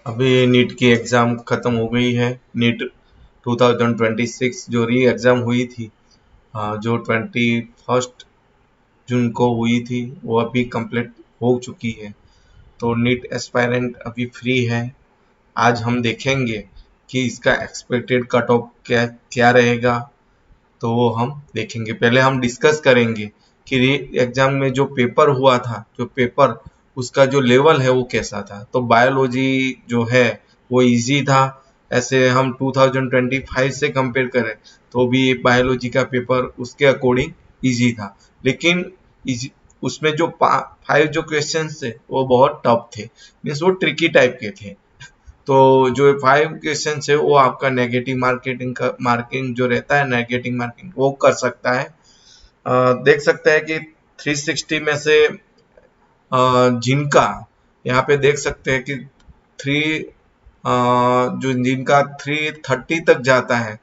अभी नीट की एग्ज़ाम ख़त्म हो गई है। नीट 2026 जो री एग्ज़ाम हुई थी, जो 21 जून को हुई थी, वो अभी कंप्लीट हो चुकी है। तो नीट एस्पायरेंट अभी फ्री है। आज हम देखेंगे कि इसका एक्सपेक्टेड कट ऑफ क्या क्या रहेगा। तो वो हम देखेंगे। पहले हम डिस्कस करेंगे कि री एग्जाम में जो पेपर हुआ था, जो पेपर उसका जो लेवल है वो कैसा था। तो बायोलॉजी जो है वो इजी था। ऐसे हम 2025 से कंपेयर करें तो भी बायोलॉजी का पेपर उसके अकॉर्डिंग इजी था। लेकिन उसमें जो 5 जो क्वेश्चंस थे वो बहुत टफ थे, मीन्स वो ट्रिकी टाइप के थे। तो जो 5 क्वेश्चन है वो आपका नेगेटिव मार्किंग जो रहता है, नेगेटिव मार्किंग वो कर सकता है। देख सकते हैं कि 360 में से जिनका यहाँ पे देख सकते हैं कि थ्री जो जिनका 330 तक जाता है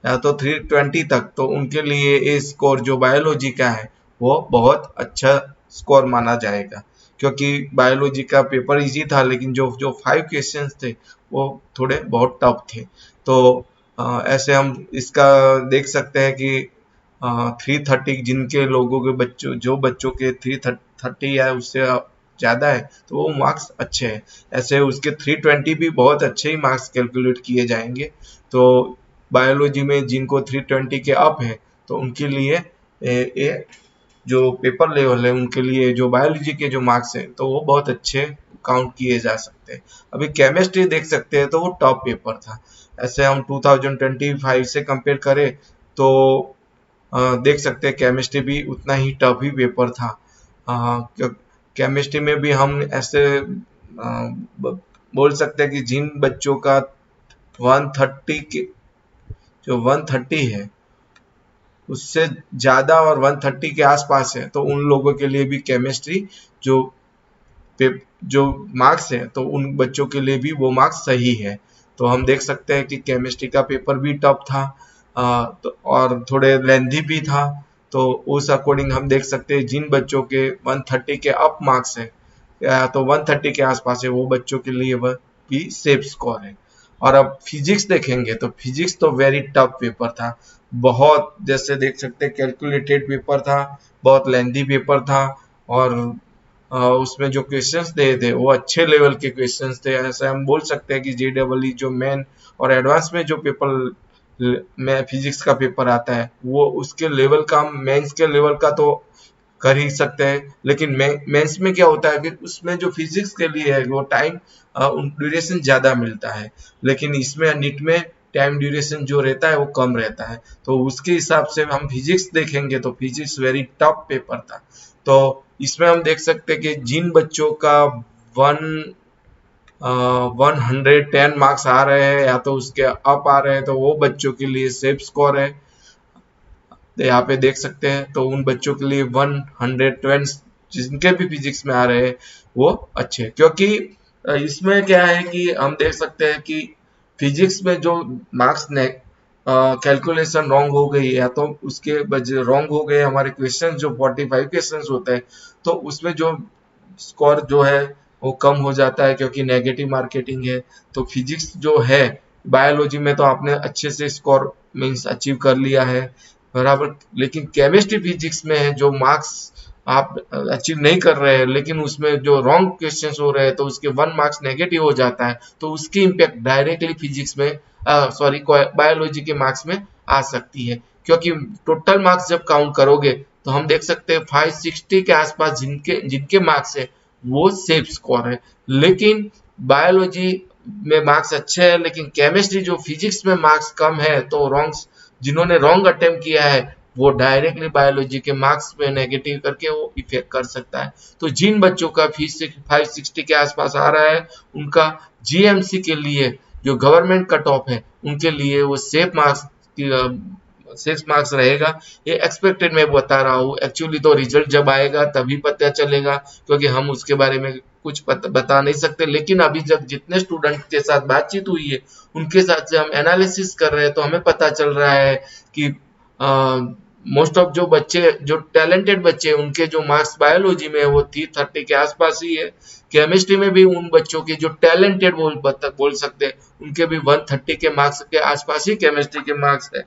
या तो 320 तक, तो उनके लिए ये स्कोर जो बायोलॉजी का है वो बहुत अच्छा स्कोर माना जाएगा। क्योंकि बायोलॉजी का पेपर इजी था, लेकिन जो जो 5 क्वेश्चंस थे वो थोड़े बहुत टफ थे। तो ऐसे हम इसका देख सकते हैं कि 330 जिनके लोगों के बच्चों के 330 या उससे ज़्यादा है तो वो मार्क्स अच्छे हैं। ऐसे उसके 320 भी बहुत अच्छे ही मार्क्स कैलकुलेट किए जाएंगे। तो बायोलॉजी में जिनको 320 के अप है तो उनके लिए ये जो पेपर लेवल है उनके लिए जो बायोलॉजी के जो मार्क्स हैं तो वो बहुत अच्छे काउंट किए जा सकते हैं। अभी केमिस्ट्री देख सकते हैं तो वो टॉप पेपर था। ऐसे हम 2025 से कंपेयर करें तो देख सकते हैं केमिस्ट्री भी उतना ही टफ ही पेपर था। केमिस्ट्री में भी हम ऐसे बोल सकते हैं कि जिन बच्चों का 130 के जो 130 है उससे ज़्यादा और 130 के आसपास है तो उन लोगों के लिए भी केमिस्ट्री जो जो मार्क्स है तो उन बच्चों के लिए भी वो मार्क्स सही है। तो हम देख सकते हैं कि केमिस्ट्री का पेपर भी टफ था, तो और थोड़े लेंथी भी था। तो उस अकॉर्डिंग हम देख सकते हैं जिन बच्चों के 130 के अप मार्क्स है या तो 130 के आसपास है वो बच्चों के लिए वह भी सेफ स्कोर है। और अब फिजिक्स देखेंगे तो फिजिक्स तो वेरी टफ पेपर था। बहुत जैसे देख सकते हैं कैलकुलेटेड पेपर था, बहुत लेंथी पेपर था। और उसमें जो क्वेश्चंस दिए थे वो अच्छे लेवल के क्वेश्चंस थे। ऐसे हम बोल सकते हैं कि जेडबलई जो मेन और एडवांस में जो पेपर में फिजिक्स का पेपर आता है वो उसके लेवल का, मेंस के लेवल का तो कर ही सकते हैं। लेकिन मेंस में क्या होता है कि उसमें जो फिजिक्स के लिए है वो टाइम ड्यूरेशन ज्यादा मिलता है, लेकिन इसमें नीट में टाइम ड्यूरेशन जो रहता है वो कम रहता है। तो उसके हिसाब से हम फिजिक्स देखेंगे तो फिजिक्स वेरी टफ पेपर था। तो इसमें हम देख सकते हैं कि जिन बच्चों का वन 110 मार्क्स आ रहे हैं या तो उसके अप आ रहे हैं तो वो बच्चों के लिए सेफ स्कोर है। तो यहाँ पे देख सकते हैं तो उन बच्चों के लिए 120 जिनके भी फिजिक्स में आ रहे हैं वो अच्छे, क्योंकि इसमें क्या है कि हम देख सकते हैं कि फिजिक्स में जो मार्क्स ने कैलकुलेशन रॉन्ग हो गई या तो उसके वजह रॉन्ग हो गए हमारे क्वेश्चन जो 45 क्वेश्चन होते हैं तो उसमें जो स्कोर जो है वो कम हो जाता है क्योंकि नेगेटिव मार्केटिंग है। तो फिजिक्स जो है, बायोलॉजी में तो आपने अच्छे से स्कोर मीन्स अचीव कर लिया है बराबर, लेकिन केमिस्ट्री फिजिक्स में जो मार्क्स आप अचीव नहीं कर रहे हैं लेकिन उसमें जो रॉन्ग क्वेश्चंस हो रहे हैं तो उसके 1 मार्क्स नेगेटिव हो जाता है तो उसकी इम्पैक्ट डायरेक्टली फिजिक्स में सॉरी बायोलॉजी के मार्क्स में आ सकती है। क्योंकि टोटल मार्क्स जब काउंट करोगे तो हम देख सकते हैं 560 के आसपास जिनके जिनके मार्क्स है वो सेफ स्कोर है। लेकिन बायोलॉजी में मार्क्स अच्छे हैं लेकिन केमिस्ट्री जो फिजिक्स में मार्क्स कम है तो रॉन्ग जिन्होंने रॉन्ग अटेम्प्ट किया है वो डायरेक्टली बायोलॉजी के मार्क्स में नेगेटिव करके वो इफेक्ट कर सकता है। तो जिन बच्चों का 560 के आसपास आ रहा है उनका जीएमसी के लिए जो गवर्नमेंट कट ऑफ है उनके लिए वो सेफ मार्क्स रहेगा। ये एक्सपेक्टेड मैं बता रहा हूँ, एक्चुअली तो रिजल्ट जब आएगा तभी पता चलेगा क्योंकि हम उसके बारे में कुछ बता नहीं सकते। लेकिन अभी जब जितने स्टूडेंट के साथ बातचीत हुई है उनके साथ से हम एनालिसिस कर रहे हैं तो हमें पता चल रहा है कि मोस्ट ऑफ जो बच्चे जो टैलेंटेड बच्चे उनके जो मार्क्स बायोलॉजी में है वो 330 के आसपास ही है। केमिस्ट्री में भी उन बच्चों के जो टैलेंटेड बोल सकते हैं उनके भी 130 के मार्क्स के आसपास ही केमिस्ट्री के मार्क्स है।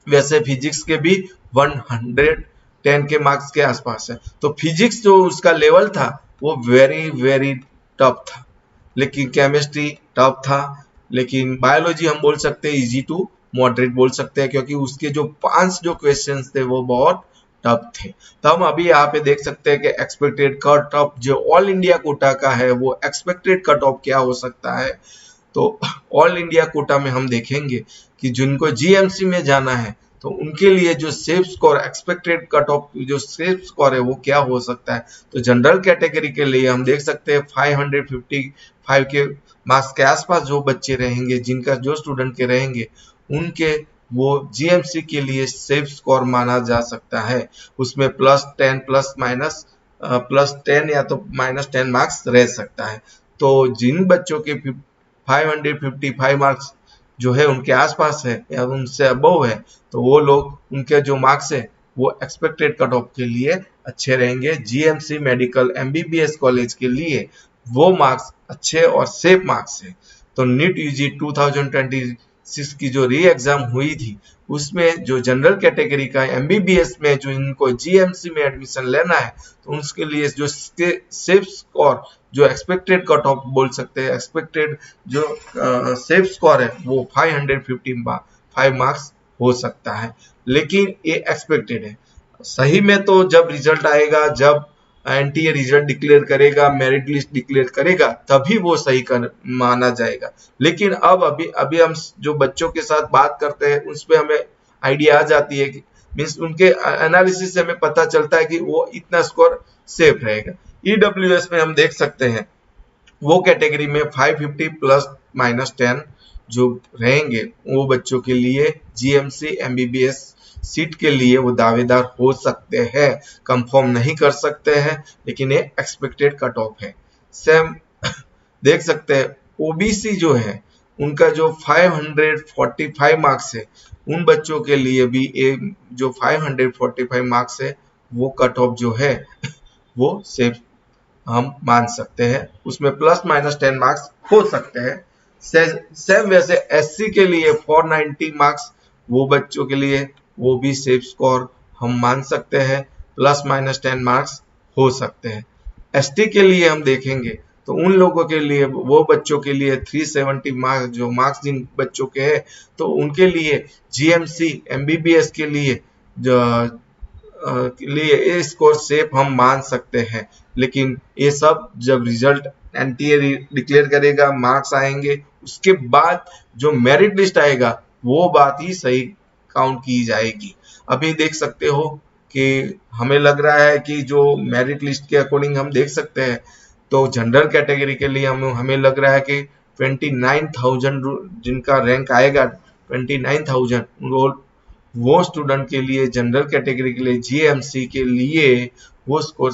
वैसे फिजिक्स के भी 110 के मार्क्स के आसपास है। तो फिजिक्स जो उसका लेवल था वो वेरी वेरी टफ था, लेकिन केमिस्ट्री टफ था, लेकिन बायोलॉजी हम बोल सकते हैं इजी टू मॉडरेट बोल सकते हैं, क्योंकि उसके जो 5 जो क्वेश्चंस थे वो बहुत टफ थे। तो हम अभी यहाँ पे देख सकते हैं कि एक्सपेक्टेड कट ऑफ जो ऑल इंडिया कोटा का है वो एक्सपेक्टेड कट ऑफ क्या हो सकता है। तो ऑल इंडिया कोटा में हम देखेंगे कि जिनको जीएमसी में जाना है तो उनके लिए जो safe score expected cut off जो सेफ स्कोर है वो क्या हो सकता है। तो जनरल कैटेगरी के लिए हम देख सकते हैं 555 के मार्क्स के आसपास जो बच्चे रहेंगे, जिनका जो स्टूडेंट के रहेंगे उनके वो जीएमसी के लिए सेफ स्कोर माना जा सकता है। उसमें +10 +10 या तो -10 मार्क्स रह सकता है। तो जिन बच्चों के 555 मार्क्स जो है उनके आसपास है या उनसे अबव है तो वो लोग उनके जो मार्क्स है वो एक्सपेक्टेड कट ऑफ के लिए अच्छे रहेंगे। जीएमसी मेडिकल एमबीबीएस कॉलेज के लिए वो मार्क्स अच्छे और सेफ मार्क्स है। तो नीट यूजी 2026 की जो री एग्जाम हुई थी उसमें जो जनरल कैटेगरी का एमबीबीएस में जो इनको जीएमसी में एडमिशन लेना है तो उसके लिए जो सेफ स्कोर जो एक्सपेक्टेड कट ऑफ बोल सकते हैं, एक्सपेक्टेड जो सेफ स्कोर है वो 555 मार्क्स हो सकता है, लेकिन ये एक्सपेक्टेड है। सही में तो जब रिजल्ट आएगा, जब एनटीए रिजल्ट डिक्लेयर करेगा, मेरिट लिस्ट डिक्लेयर करेगा, तभी वो सही कर माना जाएगा। लेकिन अब अभी हम जो बच्चों के साथ बात करते हैं उस पर हमें आइडिया आ जाती है कि मीन्स उनके एनालिसिस से हमें पता चलता है कि वो इतना स्कोर सेफ रहेगा। ईडब्ल्यूएस में हम देख सकते हैं वो कैटेगरी में 550 +-10 जो रहेंगे वो बच्चों के लिए जीएमसी एमबीबीएस सीट के लिए वो दावेदार हो सकते हैं। कंफर्म नहीं कर सकते हैं, लेकिन ये एक्सपेक्टेड कट ऑफ है। सेम देख सकते हैं ओबीसी जो है उनका जो 545 मार्क्स है उन बच्चों के लिए भी एक जो 545 मार्क्स है वो कट ऑफ जो है वो सेफ हम मान सकते हैं। उसमें +-10 मार्क्स हो सकते हैं। सेम वैसे एससी के लिए 490 मार्क्स वो बच्चों के लिए वो भी सेफ स्कोर हम मान सकते हैं, +-10 मार्क्स हो सकते हैं। एसटी के लिए हम देखेंगे तो उन लोगों के लिए वो बच्चों के लिए 370 मार्क्स जो मार्क्स जिन बच्चों के हैं तो उनके लिए जीएमसी एमबीबीएस के लिए ये स्कोर सेफ हम मान सकते हैं। लेकिन ये सब जब रिजल्ट एनटीए डिक्लेयर करेगा, मार्क्स आएंगे, उसके बाद जो मेरिट लिस्ट आएगा वो बात ही सही काउंट की जाएगी। अभी देख सकते हो कि हमें लग रहा है कि जो मेरिट लिस्ट के अकॉर्डिंग हम देख सकते हैं तो जनरल कैटेगरी के लिए हमें लग रहा है कि 29,000 जिनका रैंक आएगा 29,000 वो स्टूडेंट के लिए जनरल कैटेगरी के लिए जीएमसी के लिए वो स्कोर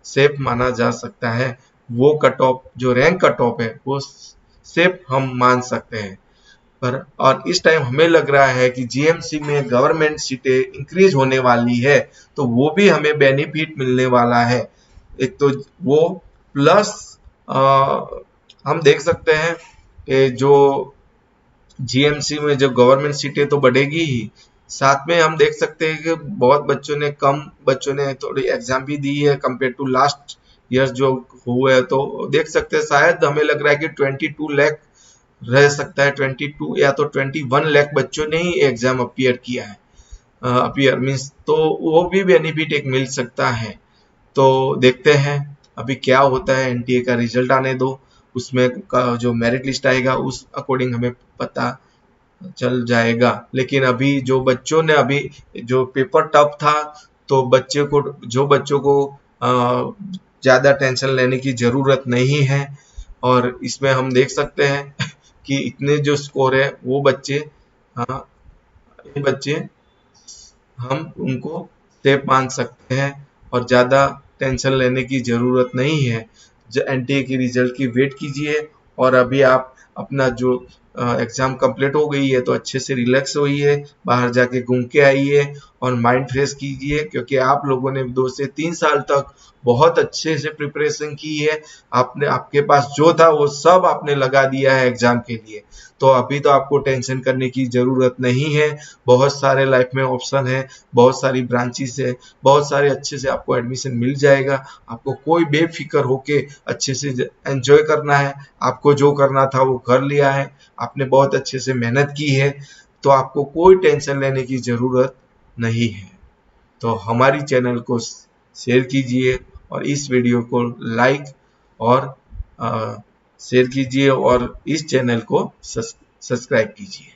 सेफ माना जा सकता है। वो कट ऑफ जो रैंक कट ऑफ है वो सेफ हम मान सकते हैं। पर और इस टाइम हमें लग रहा है कि जीएमसी में गवर्नमेंट सीटें इंक्रीज होने वाली है तो वो भी हमें बेनिफिट मिलने वाला है। एक तो वो प्लस हम देख सकते हैं कि जो जीएमसी में जो गवर्नमेंट सीटें तो बढ़ेगी ही, साथ में हम देख सकते हैं कि बहुत बच्चों ने थोड़ी एग्जाम भी दी है कंपेयर टू लास्ट ईयर जो हुए है। तो देख सकते हैं शायद हमें लग रहा है कि 22 लाख रह सकता है, 22 या तो 21 लाख बच्चों ने ही एग्जाम अपीयर किया है। अपीयर मीन्स तो वो भी बेनिफिट एक मिल सकता है। तो देखते हैं अभी क्या होता है, एनटीए का रिजल्ट आने दो, उसमें का जो मेरिट लिस्ट आएगा उस अकॉर्डिंग हमें पता चल जाएगा। लेकिन अभी जो बच्चों ने अभी जो पेपर टफ था तो बच्चों को ज़्यादा टेंशन लेने की ज़रूरत नहीं है। और इसमें हम देख सकते हैं कि इतने जो स्कोर है वो बच्चे हम उनको सेफ मान सकते हैं और ज़्यादा टेंशन लेने की ज़रूरत नहीं है। जो एनटीए की रिजल्ट की वेट कीजिए और अभी आप अपना जो एग्ज़ाम कंप्लीट हो गई है तो अच्छे से रिलैक्स होइए, बाहर जाके घूम के आइए और माइंड फ्रेश कीजिए, क्योंकि आप लोगों ने 2 से 3 साल तक बहुत अच्छे से प्रिपरेशन की है। आपके पास जो था वो सब आपने लगा दिया है एग्जाम के लिए, तो अभी तो आपको टेंशन करने की ज़रूरत नहीं है। बहुत सारे लाइफ में ऑप्शन है, बहुत सारी ब्रांचेस है, बहुत सारे अच्छे से आपको एडमिशन मिल जाएगा। आपको कोई बेफिक्र होके अच्छे से एंजॉय करना है। आपको जो करना था वो कर लिया है, आपने बहुत अच्छे से मेहनत की है, तो आपको कोई टेंशन लेने की ज़रूरत नहीं है। तो हमारी चैनल को शेयर कीजिए और इस वीडियो को लाइक और शेयर कीजिए और इस चैनल को सब्सक्राइब कीजिए।